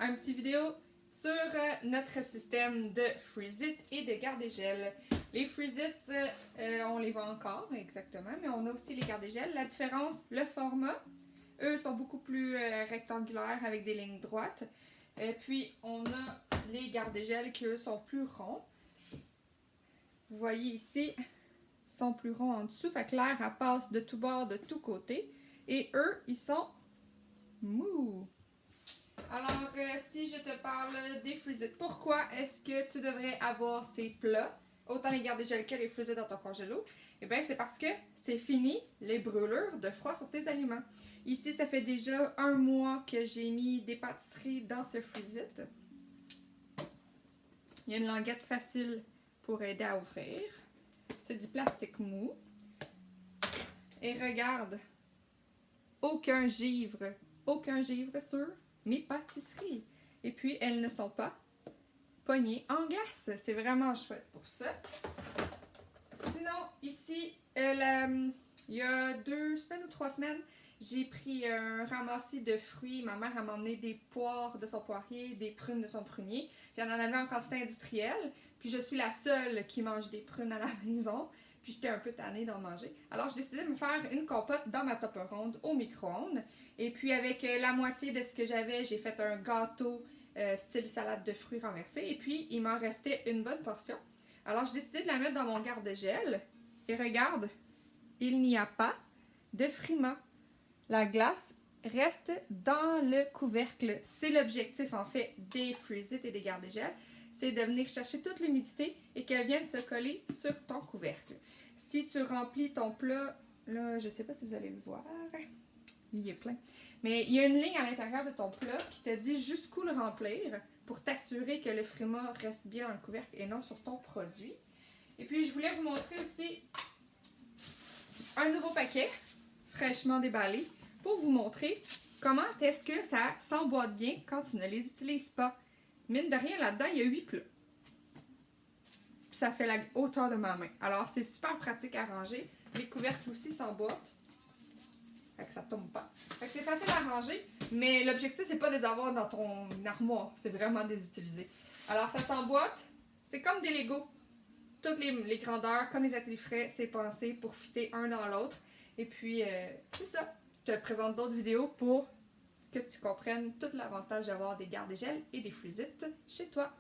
un petit vidéo sur notre système de Freeze-It et de garde-gel. Les Freeze-It, on les vend encore, exactement, mais on a aussi les garde-gel. La différence, le format, eux sont beaucoup plus rectangulaires avec des lignes droites. Puis, on a les garde-gel qui, eux, sont plus ronds. Vous voyez ici, ils sont plus ronds en dessous, fait que l'air, elle passe de tous bords, de tous côtés. Et eux, ils sont mous. Alors, si je te parle des Freeze-It, pourquoi est-ce que tu devrais avoir ces plats, autant les garde-gel que les Freeze-It dans ton congélo? Eh bien, c'est parce que c'est fini les brûlures de froid sur tes aliments. Ici, ça fait déjà 1 mois que j'ai mis des pâtisseries dans ce Freeze-It. Il y a une languette facile pour aider à ouvrir. C'est du plastique mou. Et regarde, aucun givre sur mes pâtisseries. Et puis, elles ne sont pas pognées en glace. C'est vraiment chouette pour ça. Sinon, ici, il y a 2 semaines ou 3 semaines, j'ai pris un ramassis de fruits. Ma mère m'a emmené des poires de son poirier, des prunes de son prunier. Puis on en avait en quantité industrielle. Puis je suis la seule qui mange des prunes à la maison. Puis j'étais un peu tannée d'en manger. Alors j'ai décidé de me faire une compote dans ma tupperware au micro-ondes. Et puis avec la moitié de ce que j'avais, j'ai fait un gâteau style salade de fruits renversés. Et puis il m'en restait une bonne portion. Alors j'ai décidé de la mettre dans mon garde-gel. Et regarde, il n'y a pas de frima. La glace reste dans le couvercle. C'est l'objectif en fait des Freeze-It et des garde-gel. C'est de venir chercher toute l'humidité et qu'elle vienne se coller sur ton couvercle. Si tu remplis ton plat, là, je ne sais pas si vous allez le voir, il est plein. Mais il y a une ligne à l'intérieur de ton plat qui te dit jusqu'où le remplir pour t'assurer que le frima reste bien dans le couvercle et non sur ton produit. Et puis, je voulais vous montrer aussi un nouveau paquet fraîchement déballé pour vous montrer comment est-ce que ça s'emboîte bien quand tu ne les utilises pas. Mine de rien, là-dedans, il y a 8 plats. Puis ça fait la hauteur de ma main. Alors, c'est super pratique à ranger. Les couvercles aussi s'emboîtent. Fait que ça ne tombe pas. Fait que c'est facile à ranger, mais l'objectif, c'est pas de les avoir dans ton armoire. C'est vraiment de les utiliser. Alors, ça s'emboîte. C'est comme des Legos. Toutes les grandeurs, comme les ateliers frais, c'est pensé pour fitter un dans l'autre. Et puis, c'est ça. Je te présente d'autres vidéos pour que tu comprennes tout l'avantage d'avoir des garde-gel et des Freeze-It chez toi.